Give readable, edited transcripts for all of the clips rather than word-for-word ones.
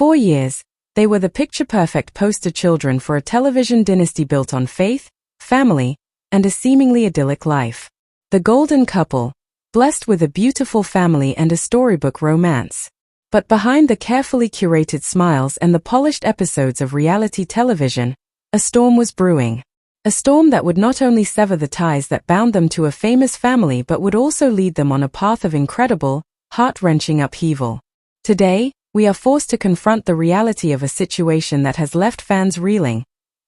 4 years, they were the picture-perfect poster children for a television dynasty built on faith, family, and a seemingly idyllic life. The golden couple, blessed with a beautiful family and a storybook romance. But behind the carefully curated smiles and the polished episodes of reality television, a storm was brewing. A storm that would not only sever the ties that bound them to a famous family but would also lead them on a path of incredible, heart-wrenching upheaval. Today, we are forced to confront the reality of a situation that has left fans reeling.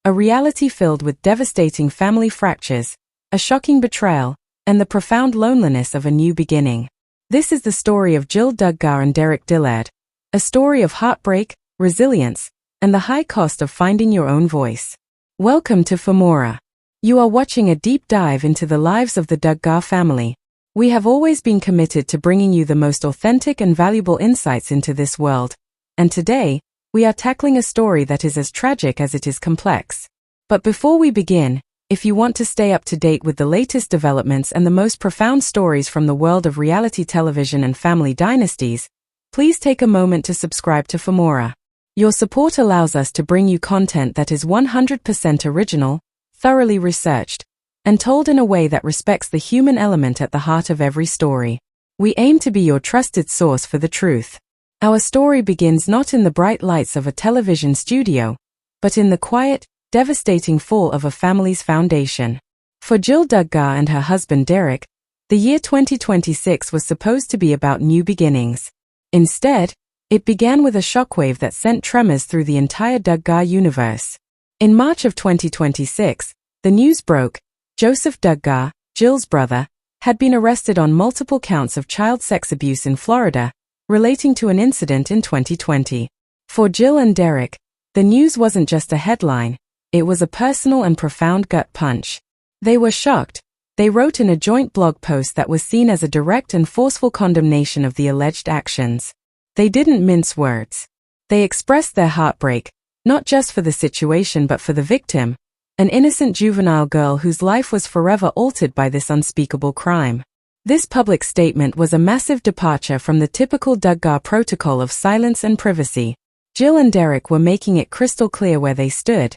A reality filled with devastating family fractures, a shocking betrayal, and the profound loneliness of a new beginning. This is the story of Jill Duggar and Darick Dillard, a story of heartbreak, resilience, and the high cost of finding your own voice. Welcome to Famora. You are watching a deep dive into the lives of the Duggar family. We have always been committed to bringing you the most authentic and valuable insights into this world, and today, we are tackling a story that is as tragic as it is complex. But before we begin, if you want to stay up to date with the latest developments and the most profound stories from the world of reality television and family dynasties, please take a moment to subscribe to Famora. Your support allows us to bring you content that is 100% original, thoroughly researched, and told in a way that respects the human element at the heart of every story. We aim to be your trusted source for the truth. Our story begins not in the bright lights of a television studio, but in the quiet, devastating fall of a family's foundation. For Jill Duggar and her husband Darick, the year 2026 was supposed to be about new beginnings. Instead, it began with a shockwave that sent tremors through the entire Duggar universe. In March of 2026, the news broke: Joseph Duggar, Jill's brother, had been arrested on multiple counts of child sex abuse in Florida, relating to an incident in 2020. For Jill and Darick, the news wasn't just a headline, it was a personal and profound gut punch. They were shocked. They wrote in a joint blog post that was seen as a direct and forceful condemnation of the alleged actions. They didn't mince words. They expressed their heartbreak, not just for the situation but for the victim, an innocent juvenile girl whose life was forever altered by this unspeakable crime. This public statement was a massive departure from the typical Duggar protocol of silence and privacy. Jill and Darick were making it crystal clear where they stood.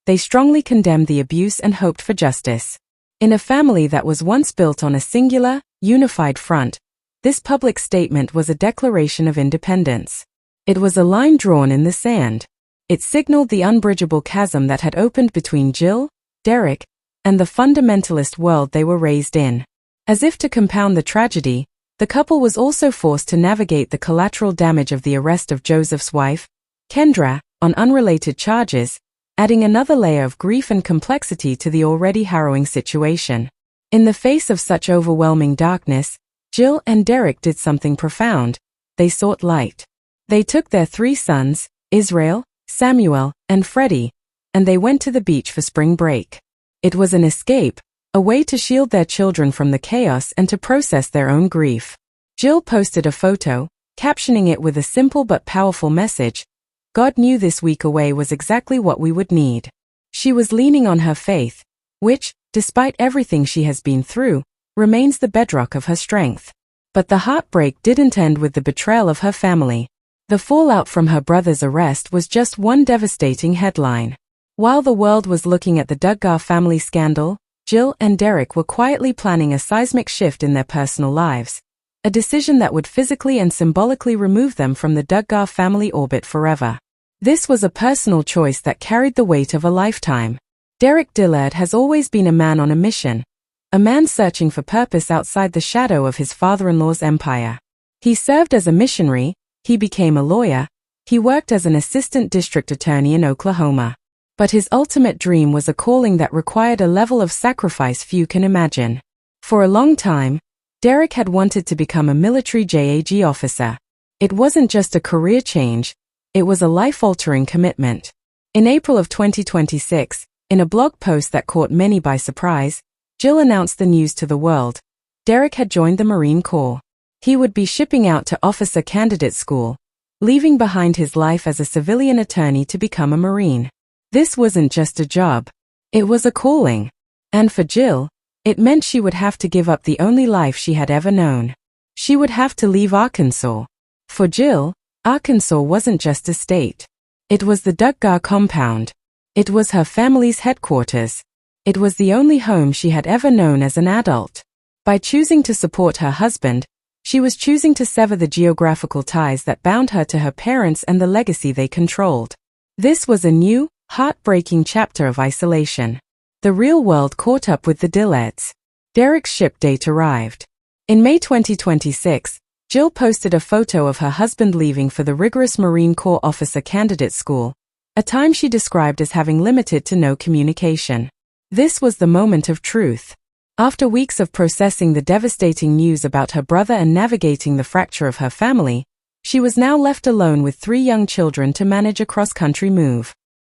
They strongly condemned the abuse and hoped for justice. In a family that was once built on a singular, unified front, this public statement was a declaration of independence. It was a line drawn in the sand. It signaled the unbridgeable chasm that had opened between Jill, Darick, and the fundamentalist world they were raised in. As if to compound the tragedy, the couple was also forced to navigate the collateral damage of the arrest of Joseph's wife, Kendra, on unrelated charges, adding another layer of grief and complexity to the already harrowing situation. In the face of such overwhelming darkness, Jill and Darick did something profound. They sought light. They took their 3 sons, Israel, Samuel, and Freddie, and they went to the beach for spring break. It was an escape, a way to shield their children from the chaos and to process their own grief. Jill posted a photo, captioning it with a simple but powerful message: God knew this week away was exactly what we would need. She was leaning on her faith, which, despite everything she has been through, remains the bedrock of her strength. But the heartbreak didn't end with the betrayal of her family. The fallout from her brother's arrest was just one devastating headline. While the world was looking at the Duggar family scandal, Jill and Darick were quietly planning a seismic shift in their personal lives, a decision that would physically and symbolically remove them from the Duggar family orbit forever. This was a personal choice that carried the weight of a lifetime. Darick Dillard has always been a man on a mission, a man searching for purpose outside the shadow of his father-in-law's empire. He served as a missionary, he became a lawyer, he worked as an assistant district attorney in Oklahoma. But his ultimate dream was a calling that required a level of sacrifice few can imagine. For a long time, Darick had wanted to become a military JAG officer. It wasn't just a career change, it was a life-altering commitment. In April of 2026, in a blog post that caught many by surprise, Jill announced the news to the world. Darick had joined the Marine Corps. He would be shipping out to officer candidate school, leaving behind his life as a civilian attorney to become a Marine. This wasn't just a job. It was a calling. And for Jill, it meant she would have to give up the only life she had ever known. She would have to leave Arkansas. For Jill, Arkansas wasn't just a state. It was the Duggar compound. It was her family's headquarters. It was the only home she had ever known as an adult. By choosing to support her husband, she was choosing to sever the geographical ties that bound her to her parents and the legacy they controlled. This was a new, heartbreaking chapter of isolation. The real world caught up with the Dillards. Darick's ship date arrived. In May 2026, Jill posted a photo of her husband leaving for the rigorous Marine Corps officer candidate school, a time she described as having limited to no communication. This was the moment of truth. After weeks of processing the devastating news about her brother and navigating the fracture of her family, she was now left alone with 3 young children to manage a cross-country move.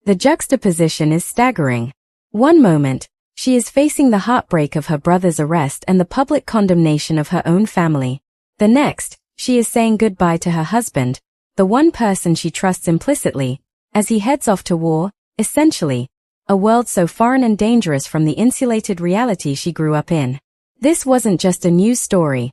The juxtaposition is staggering. One moment, she is facing the heartbreak of her brother's arrest and the public condemnation of her own family. The next, she is saying goodbye to her husband, the one person she trusts implicitly, as he heads off to war, essentially, a world so foreign and dangerous from the insulated reality she grew up in. This wasn't just a news story.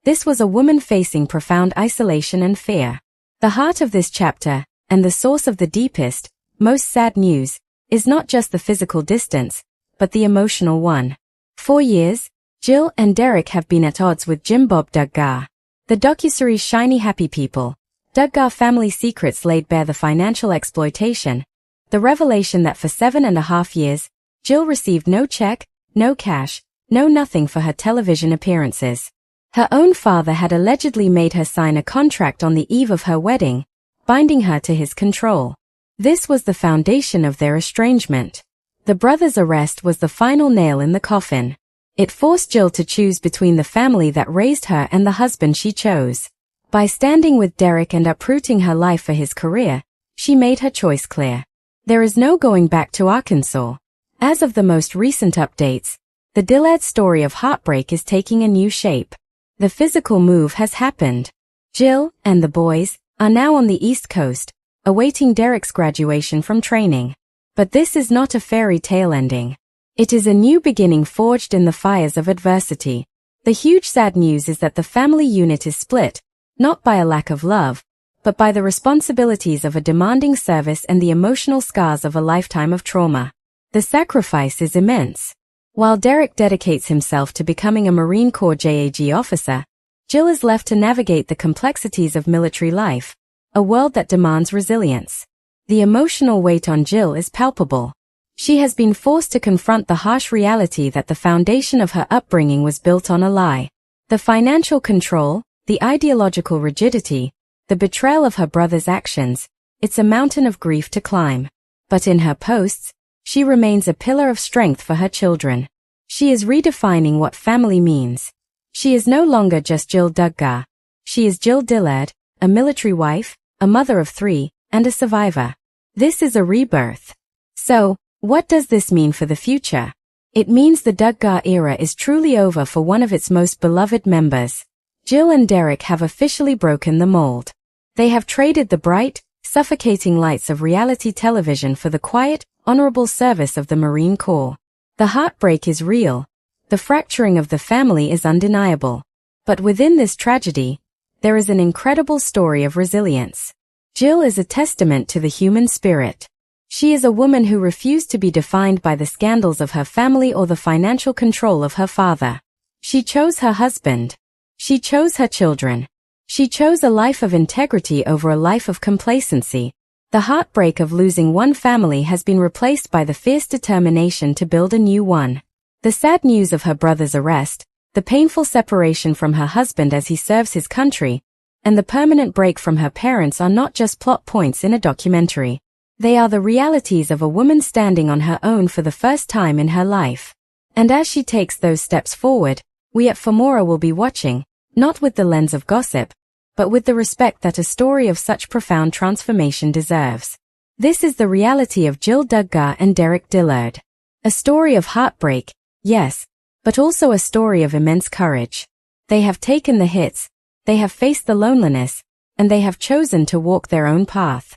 This was a woman facing profound isolation and fear. The heart of this chapter, and the source of the deepest, most sad news, is not just the physical distance, but the emotional one. For years, Jill and Darick have been at odds with Jim Bob Duggar. The docuseries Shiny Happy People, Duggar Family Secrets laid bare the financial exploitation, the revelation that for 7.5 years, Jill received no check, no cash, no nothing for her television appearances. Her own father had allegedly made her sign a contract on the eve of her wedding, binding her to his control. This was the foundation of their estrangement. The brothers' arrest was the final nail in the coffin. It forced Jill to choose between the family that raised her and the husband she chose. By standing with Darick and uprooting her life for his career, she made her choice clear. There is no going back to Arkansas. As of the most recent updates, the Dillard story of heartbreak is taking a new shape. The physical move has happened. Jill and the boys are now on the East Coast, awaiting Darick's graduation from training. But this is not a fairy tale ending. It is a new beginning forged in the fires of adversity. The huge sad news is that the family unit is split, not by a lack of love, but by the responsibilities of a demanding service and the emotional scars of a lifetime of trauma. The sacrifice is immense. While Darick dedicates himself to becoming a Marine Corps JAG officer, Jill is left to navigate the complexities of military life, a world that demands resilience. The emotional weight on Jill is palpable. She has been forced to confront the harsh reality that the foundation of her upbringing was built on a lie. The financial control, the ideological rigidity, the betrayal of her brother's actions, it's a mountain of grief to climb. But in her posts, she remains a pillar of strength for her children. She is redefining what family means. She is no longer just Jill Duggar. She is Jill Dillard, a military wife, a mother of 3, and a survivor. This is a rebirth. So, what does this mean for the future? It means the Duggar era is truly over for one of its most beloved members. Jill and Darick have officially broken the mold. They have traded the bright, suffocating lights of reality television for the quiet, honorable service of the Marine Corps. The heartbreak is real. The fracturing of the family is undeniable. But within this tragedy, there is an incredible story of resilience. Jill is a testament to the human spirit. She is a woman who refused to be defined by the scandals of her family or the financial control of her father. She chose her husband. She chose her children. She chose a life of integrity over a life of complacency. The heartbreak of losing one family has been replaced by the fierce determination to build a new one. The sad news of her brother's arrest, the painful separation from her husband as he serves his country, and the permanent break from her parents are not just plot points in a documentary. They are the realities of a woman standing on her own for the first time in her life. And as she takes those steps forward, we at Femora will be watching, not with the lens of gossip, but with the respect that a story of such profound transformation deserves. This is the reality of Jill Duggar and Darick Dillard. A story of heartbreak, yes, but also a story of immense courage. They have taken the hits, they have faced the loneliness, and they have chosen to walk their own path.